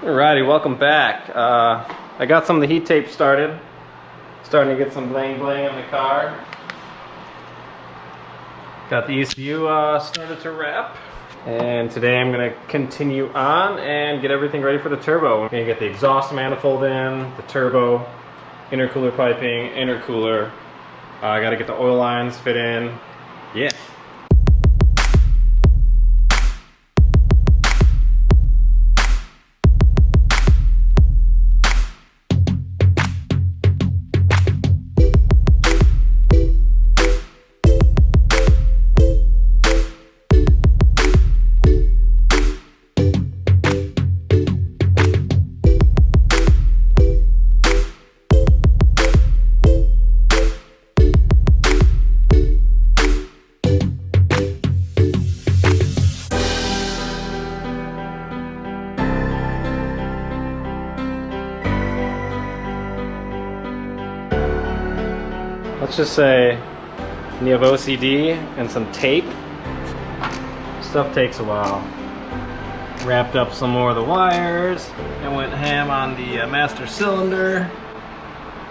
Alrighty, welcome back. I got some of the heat tape started. Starting to get some bling bling in the car. Got the ECU started to wrap. And today I'm going to continue on and get everything ready for the turbo. I'm going to get the exhaust manifold in, the turbo, intercooler piping, intercooler. I got to get the oil lines fit in. Yeah. Let's just say you have OCD and some tape. Stuff takes a while. Wrapped up some more of the wires and went ham on the master cylinder.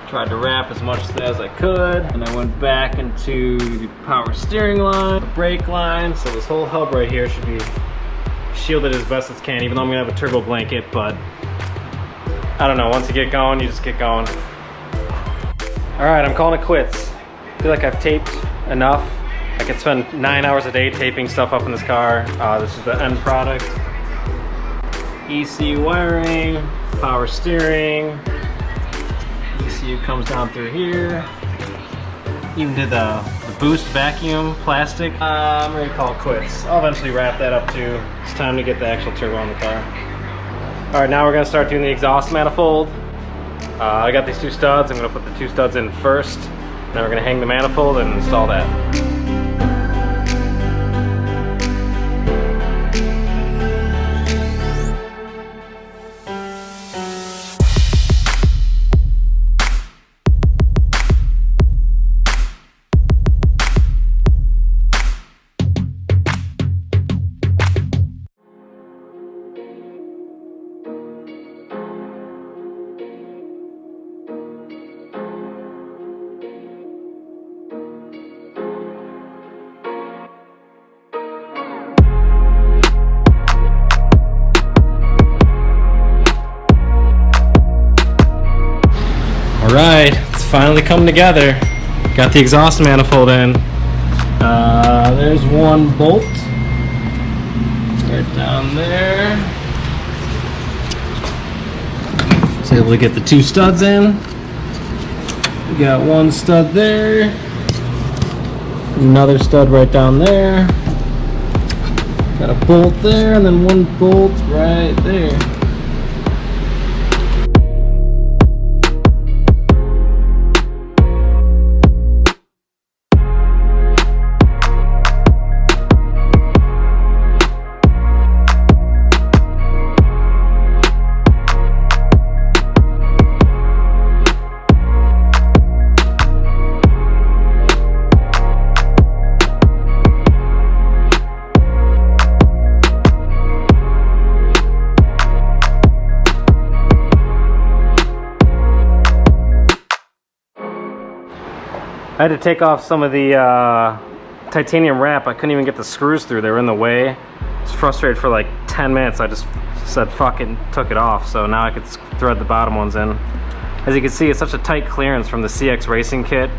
Tried to wrap as much as I could, and I went back into the power steering line, the brake line, so this whole hub right here should be shielded as best as can, even though I'm gonna have a turbo blanket, but I don't know, once you get going, you just get going. Alright, I'm calling it quits. I feel like I've taped enough. I could spend 9 hours a day taping stuff up in this car. This is the end product. ECU wiring, power steering. ECU comes down through here. Even did the boost vacuum plastic. I'm ready to call it quits. I'll eventually wrap that up too. It's time to get the actual turbo on the car. Alright, now we're gonna start doing the exhaust manifold. I got these two studs. I'm going to put the two studs in first. Then we're going to hang the manifold and install that. Alright, it's finally come together. Got the exhaust manifold in. There's one bolt. Right down there. Was able to get the two studs in. We got one stud there. Another stud right down there. Got a bolt there and then one bolt right there. I had to take off some of the titanium wrap. I couldn't even get the screws through. They were in the way. I was frustrated for like 10 minutes. I just said fuck it and took it off. So now I could thread the bottom ones in. As you can see, it's such a tight clearance from the CX Racing kit.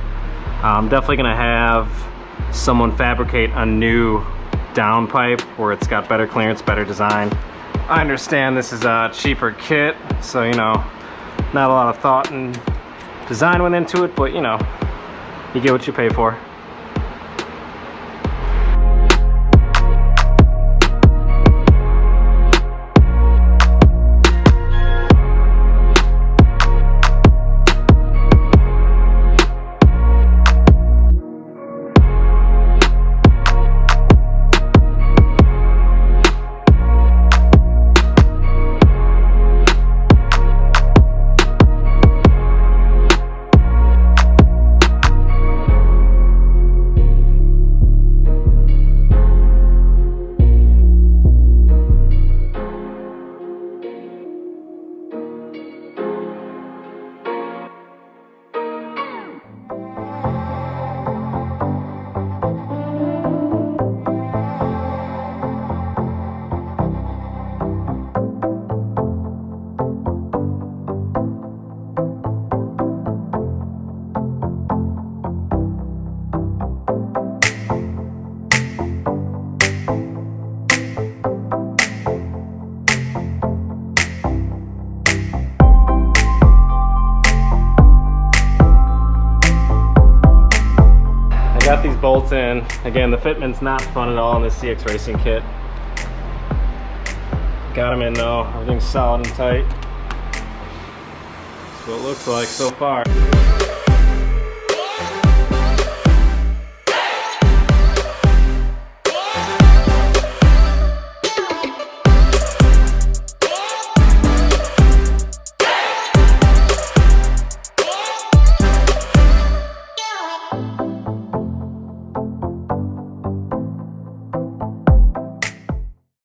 I'm definitely gonna have someone fabricate a new downpipe where it's got better clearance, better design. I understand this is a cheaper kit, so you know, not a lot of thought and design went into it, but you know, you get what you pay for. bolts in. Again, the fitment's not fun at all in this CX Racing kit. Got them in though, everything's solid and tight. That's what it looks like so far.